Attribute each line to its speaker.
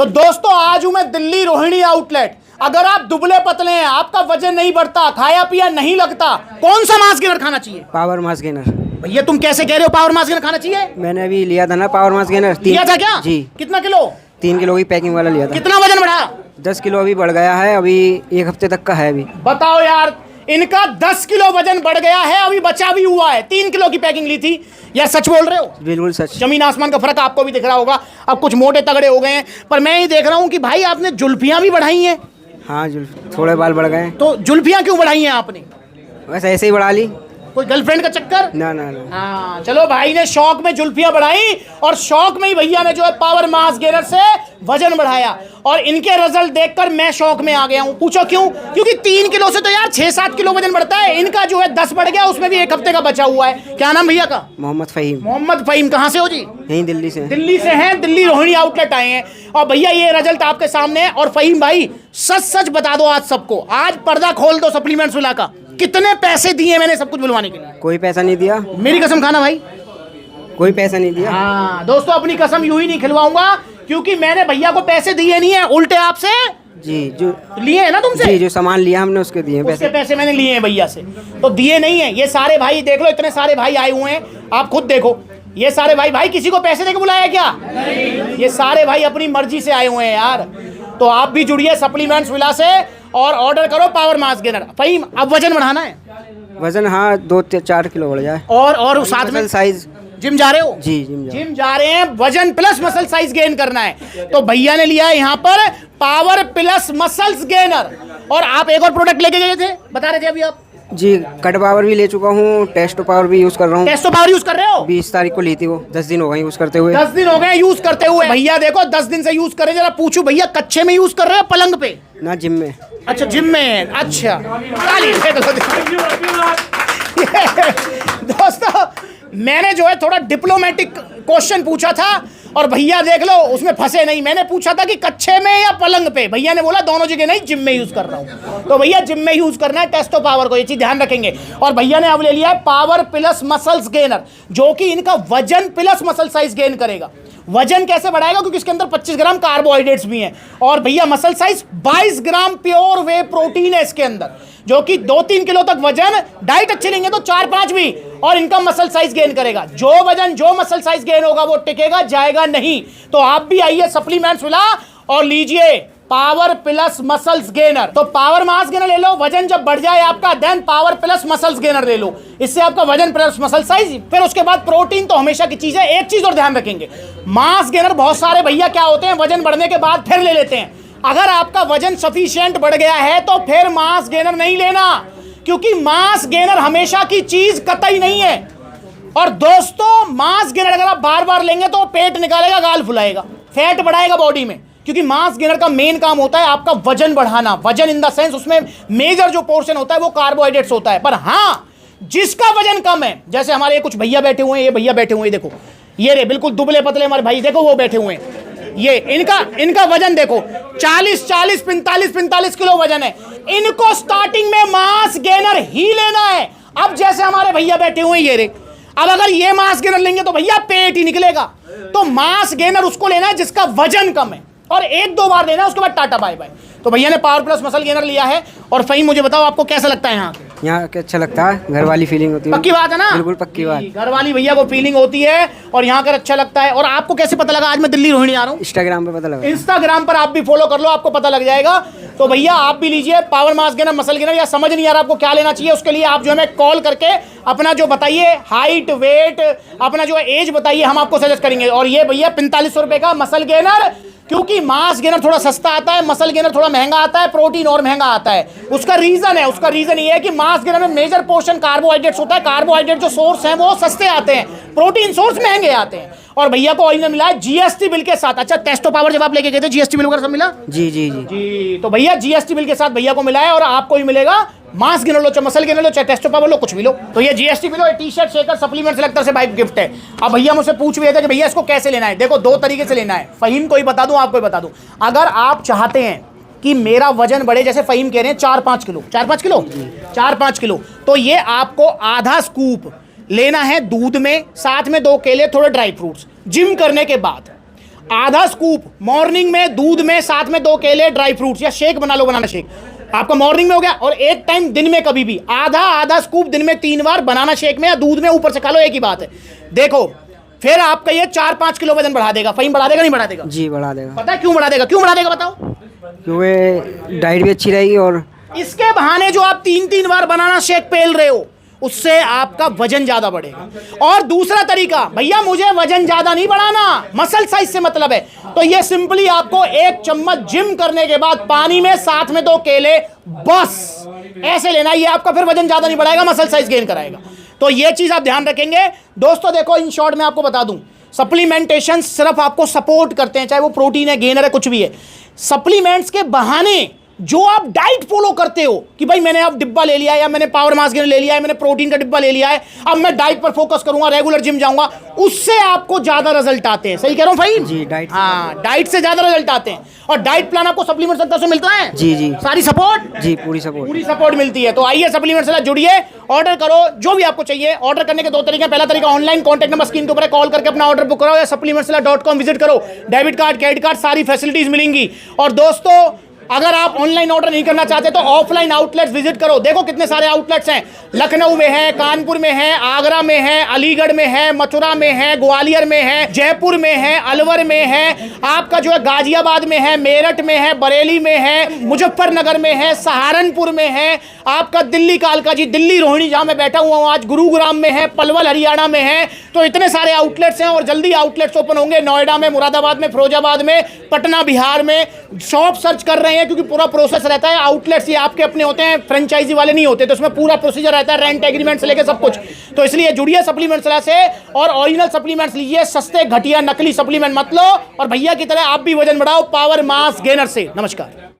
Speaker 1: तो दोस्तों आज हूं मैं दिल्ली रोहिणी आउटलेट। अगर आप दुबले पतले हैं, आपका वजन नहीं बढ़ता, खाया पिया नहीं लगता, कौन सा मास गेनर खाना चाहिए?
Speaker 2: Power mass gainer.
Speaker 1: भैया तुम कैसे कह रहे हो पावर मास गेनर खाना चाहिए?
Speaker 2: मैंने अभी लिया था ना पावर मास गेनर।
Speaker 1: लिया था क्या?
Speaker 2: जी।
Speaker 1: कितना किलो?
Speaker 2: 3 किलो की पैकिंग वाला लिया था।
Speaker 1: कितना वजन बढ़ा?
Speaker 2: 10 किलो अभी बढ़ गया है, अभी 1 हफ्ते तक का है अभी।
Speaker 1: बताओ यार, इनका 10 किलो वजन बढ़ गया है, अभी बचा भी हुआ है। 3 किलो की पैकिंग ली थी। यार सच बोल रहे हो?
Speaker 2: बिल्कुल सच।
Speaker 1: जमीन आसमान का फर्क आपको भी दिख रहा होगा। अब कुछ मोटे तगड़े हो गए हैं, पर मैं ये देख रहा हूं कि भाई आपने जुल्फियां भी बढ़ाई हैं।
Speaker 2: हाँ, थोड़े बाल बढ़ गए।
Speaker 1: तो जुल्फियां क्यों बढ़ाई हैं आपने?
Speaker 2: बस ऐसे ही बढ़ा ली।
Speaker 1: कोई गर्लफ्रेंड का चक्कर?
Speaker 2: ना ना ना।
Speaker 1: हाँ चलो, भाई ने शौक में जुल्फियां बढ़ाई और शौक में ही भैया ने जो है पावर मास गेनर से वजन बढ़ाया, और इनके रिजल्ट देखकर मैं शौक में आ गया हूं। पूछो क्यों? क्योंकि 3 किलो से तो यार 6-7 किलो वजन बढ़ता है, इनका जो है 10 बढ़ गया, उसमें भी 1 हफ्ते का बचा हुआ है। क्या नाम भैया का?
Speaker 2: मोहम्मद फ़हीम।
Speaker 1: मोहम्मद फ़हीम। कहाँ से हो जी?
Speaker 2: यहीं दिल्ली से।
Speaker 1: दिल्ली से हैं, दिल्ली रोहिणी आउटलेट आए हैं। और भैया ये रिजल्ट आपके सामने है। और फ़हीम भाई सच सच बता दो आज सबको, आज पर्दा खोल दो सप्लीमेंट्स विला का। कितने पैसे दिए मैंने सब कुछ बुलवाने के लिए?
Speaker 2: कोई पैसा नहीं दिया।
Speaker 1: मेरी कसम खाना भाई,
Speaker 2: कोई पैसा नहीं दिया।
Speaker 1: हाँ दोस्तों, अपनी कसम यूं ही नहीं खिलवाऊंगा, क्योंकि मैंने भैया को पैसे दिए नहीं है, उल्टे आपसे
Speaker 2: जी जो
Speaker 1: लिए हैं ना तुमसे।
Speaker 2: जी जो सामान लिया हमने उसके दिए
Speaker 1: उसके पैसे मैंने लिए हैं भैया से, तो दिए नहीं है। ये सारे भाई देख लो, इतने सारे भाई आए हुए हैं, आप खुद देखो। ये सारे भाई किसी को पैसे देके बुलाया क्या? नहीं। ये सारे भाई अपनी मर्जी से आए हुए हैं यार। तो आप भी जुड़िए सप्लीमेंट्स विला से और ऑर्डर करो पावर मास गेनर। फ़हीम अब वजन बढ़ाना है?
Speaker 2: वजन हाँ 2-4 किलो बढ़ जाए।
Speaker 1: और साथ में
Speaker 2: साइज।
Speaker 1: जिम जा रहे हो?
Speaker 2: जी
Speaker 1: जिम जा रहे हैं, वजन प्लस मसल साइज गेन करना है। तो भैया ने लिया है यहाँ पर पावर प्लस मसल्स गेनर। और आप एक और प्रोडक्ट लेके गए थे, बता रहे थे अभी आप।
Speaker 2: जी, कट पावर भी ले चुका हूँ, टेस्टो पावर भी यूज कर रहा हूँ।
Speaker 1: टेस्टो पावर यूज कर रहे हो?
Speaker 2: 20 तारीख को ली थी वो, 10 दिन हो गए यूज करते हुए।
Speaker 1: 10 दिन हो गए यूज करते हुए। भैया देखो 10 दिन से यूज कर रहे हैं। जरा पूछू भैया, कच्चे में यूज कर रहे हो पलंग पे?
Speaker 2: ना, जिम में।
Speaker 1: अच्छा जिम में। अच्छा दोस्तों, मैंने जो है थोड़ा डिप्लोमेटिक क्वेश्चन पूछा था और भैया देख लो उसमें फंसे नहीं। मैंने पूछा था कि कच्चे में या पलंग पे, भैया ने बोला दोनों जगह नहीं, जिम में यूज कर रहा हूं। तो भैया जिम में यूज करना है टेस्टो पावर को, ये चीज ध्यान रखेंगे। और भैया ने अब ले लिया है पावर प्लस मसल्स गेनर, जो कि इनका वजन प्लस मसल साइज गेन करेगा। वजन कैसे बढ़ाएगा? क्योंकि इसके अंदर 25 ग्राम कार्बोहाइड्रेट्स भी हैं, और भैया मसल साइज 22 ग्राम प्योर वे प्रोटीन है इसके अंदर, जो कि 2-3 किलो तक वजन, डाइट अच्छे लेंगे तो 4-5 भी, और इनका मसल साइज गेन करेगा। जो वजन जो मसल साइज गेन होगा वो टिकेगा, जाएगा नहीं। तो आप भी आइए सप्लीमेंट्स विला और लीजिए पावर प्लस मसल्स गेनर। तो पावर मास गेनर ले लो, वजन जब बढ़ जाए आपका, then power plus muscles gainer ले लो। इससे आपका वजन प्लस मसल साइज, फिर उसके बाद प्रोटीन तो हमेशा की चीज है। एक चीज और ध्यान रखेंगे, मास गेनर बहुत सारे भैया क्या होते हैं, वजन बढ़ने के बाद फिर ले लेते हैं। अगर आपका वजन सफिशिएंट बढ़ गया है तो फिर मास गेनर नहीं लेना, क्योंकि मास गेनर हमेशा की चीज कतई नहीं है। और दोस्तों, मास गेनर अगर आप बार बार लेंगे तो पेट निकालेगा, गाल फुलाएगा, फैट बढ़ाएगा बॉडी में, क्योंकि मास गेनर का मेन काम होता है आपका वजन बढ़ाना। वजन इन द सेंस उसमें मेजर जो पोर्शन होता है वो कार्बोहाइड्रेट्स होता है। पर हाँ, जिसका वजन कम है, जैसे हमारे कुछ भैया बैठे हुए हैं, ये भैया बैठे हुए हैं, देखो ये रे बिल्कुल दुबले पतले हमारे भाई, देखो वो बैठे हुए हैं, ये इनका वजन देखो 45 किलो वजन है। इनको स्टार्टिंग में मास गेनर ही लेना है। अब जैसे हमारे भैया बैठे हुए हैं ये रे, अब अगर ये मास गेनर लेंगे तो भैया पेट ही निकलेगा। तो मास गेनर उसको लेना है जिसका वजन कम है, और 1-2 बार लेना है, उसके बाद टाटा बाय बाय। तो भैया ने पावर प्लस मसल गेनर लिया है। और फ़हीम मुझे बताओ आपको कैसा लगता है यहाँ
Speaker 2: के अच्छा लगता है, घर वाली फीलिंग होती है।
Speaker 1: पक्की बात है ना?
Speaker 2: बिल्कुल पक्की बात।
Speaker 1: घर वाली भैया को फीलिंग होती है, और यहाँ कर अच्छा लगता है। और आपको कैसे पता लगा आज मैं दिल्ली रोहिणी आ रहा हूँ?
Speaker 2: इंस्टाग्राम पे पता लगा।
Speaker 1: इंस्टाग्राम पर आप भी फॉलो कर लो, आपको पता लग जाएगा। तो भैया आप भी लीजिए power mass gainer, muscle gainer. या समझ नहीं आ रहा आपको क्या लेना चाहिए, उसके लिए आप जो है कॉल करके अपना जो बताइए हाइट, वेट, अपना जो एज बताइए, हम आपको सजेस्ट करेंगे। और ये भैया 4500 रुपए का मसल गेनर, क्योंकि मास गेनर थोड़ा सस्ता आता है, मसल गेनर थोड़ा महंगा आता है, प्रोटीन और महंगा आता है। उसका रीजन ये है कि मास गेनर में मेजर पोर्शन कार्बोहाइड्रेट्स होता है। कार्बोहाइड्रेट जो सोर्स हैं वो सस्ते आते हैं, प्रोटीन सोर्स महंगे आते हैं। और भैया को ऑयल में मिला है जीएसटी बिल के साथ। अच्छा, टेस्टो पावर जब आप लेके गए थे जीएसटी बिल वगैरह सब मिला?
Speaker 2: जी जी जी
Speaker 1: जी। तो भैया जीएसटी बिल के साथ भैया को मिला है, और आपको भी मिलेगा। मास गेनर लो, चाहे मसल गेनर लो, चाहे टेस्टो पावर लो, कुछ भी लो। तो ये GST bill, T shirt, shaker, supplement selector से भाई गिफ्ट है। अब भैया मुझसे पूछ भी थे कि भैया इसको कैसे लेना है। देखो 2 तरीके से लेना है। फ़हीम को ही बता दूं, आपको ही बता दूं। अगर आप चाहते हैं कि मेरा वजन बढ़े, जैसे फ़हीम कह रहे हैं 4-5 किलो, 4-5 किलो, तो ये आपको आधा स्कूप लेना है दूध में, साथ में 2 केले, थोड़े ड्राई फ्रूट्स, जिम करने के बाद। आधा स्कूप मॉर्निंग में दूध में, साथ में 2 केले, ड्राई फ्रूट्स या शेक बना लो, बनाना शेक आपका मॉर्निंग में हो गया। और एक टाइम दिन में कभी भी आधा स्कूप दिन में 3 बार बनाना शेक में या दूध में ऊपर से खा लो, एक ही बात है। देखो फिर आपका ये 4-5 किलो वजन बढ़ा देगा। फ़हीम बढ़ा देगा नहीं बढ़ा देगा?
Speaker 2: जी बढ़ा देगा।
Speaker 1: पता है क्यों बढ़ा देगा? क्यों बढ़ा देगा बताओ?
Speaker 2: क्योंकि डाइट भी अच्छी रहेगी और
Speaker 1: इसके बहाने जो आप 3-3 बार बनाना शेक पेल रहे हो उससे आपका वजन ज्यादा बढ़ेगा। और दूसरा तरीका, भैया मुझे वजन ज्यादा नहीं बढ़ाना, मसल साइज से मतलब है, तो ये सिंपली आपको 1 चम्मच जिम करने के बाद पानी में साथ में 2 केले, बस ऐसे लेना। ये आपका फिर वजन ज्यादा नहीं बढ़ाएगा, मसल साइज गेन कराएगा। तो ये चीज आप ध्यान रखेंगे दोस्तों। देखो इन शॉर्ट में आपको बता दूं, सप्लीमेंटेशन सिर्फ आपको सपोर्ट करते हैं, चाहे वो प्रोटीन है, गेनर है, कुछ भी है। सप्लीमेंट्स के बहाने जो आप डाइट फॉलो करते हो कि भाई मैंने अब डिब्बा ले लिया है, या मैंने पावर मास गेनर ले लिया है, मैंने प्रोटीन का डिब्बा ले लिया है, अब मैं डाइट पर फोकस करूंगा, रेगुलर जिम जाऊंगा, उससे आपको ज्यादा रिजल्ट आते हैं। सही कह रहा हूं भाई?
Speaker 2: जी डाइट,
Speaker 1: हाँ डाइट से ज्यादा रिजल्ट आते हैं। और डाइट प्लान आपको सप्लीमेंट सेंटर से मिलता है?
Speaker 2: जी जी
Speaker 1: सारी सपोर्ट,
Speaker 2: जी पूरी सपोर्ट
Speaker 1: मिलती है। तो आइए सप्लीमेंट से जुड़िए, ऑर्डर करो जो भी आपको चाहिए। ऑर्डर करने के 2 तरीके हैं। पहला तरीका ऑनलाइन, कॉन्टैक्ट नंबर स्क्रीन के ऊपर है, कॉल करके अपना ऑर्डर बुक कराओ, या supplementsela.com विजिट करो। डेबिट कार्ड, क्रेडिट कार्ड, सारी फैसिलिटीज मिलेंगी। और दोस्तों अगर आप ऑनलाइन ऑर्डर नहीं करना चाहते तो ऑफलाइन आउटलेट्स विजिट करो। देखो कितने सारे आउटलेट्स हैं, लखनऊ में है, कानपुर में है, आगरा में है, अलीगढ़ में है, मथुरा में है, ग्वालियर में है, जयपुर में है, अलवर में है, आपका जो है गाजियाबाद में है, मेरठ में है, बरेली में है, मुजफ्फरनगर में है, सहारनपुर में है, आपका दिल्ली कालका जी, दिल्ली रोहिणी जहां मैं बैठा हुआ हूं आज, गुरुग्राम में है, पलवल हरियाणा में है। तो इतने सारे आउटलेट्स हैं और जल्दी आउटलेट्स ओपन होंगे नोएडा में, मुरादाबाद में, फिरोजाबाद में, पटना बिहार में। शॉप सर्च कर रहे हैं क्योंकि पूरा प्रोसेस रहता है। आउटलेट्स ये आपके अपने होते हैं, फ्रेंचाइजी वाले नहीं होते, तो उसमें पूरा प्रोसीजर रहता है, रेंट एग्रीमेंट से लेकर सब कुछ। तो इसलिए जुड़िए सप्लीमेंट्स से और ओरिजिनल सप्लीमेंट्स लीजिए, सस्ते घटिया नकली सप्लीमेंट मत लो, और भैया की तरह आप भी वजन बढ़ाओ पावर मास गेनर से। नमस्कार।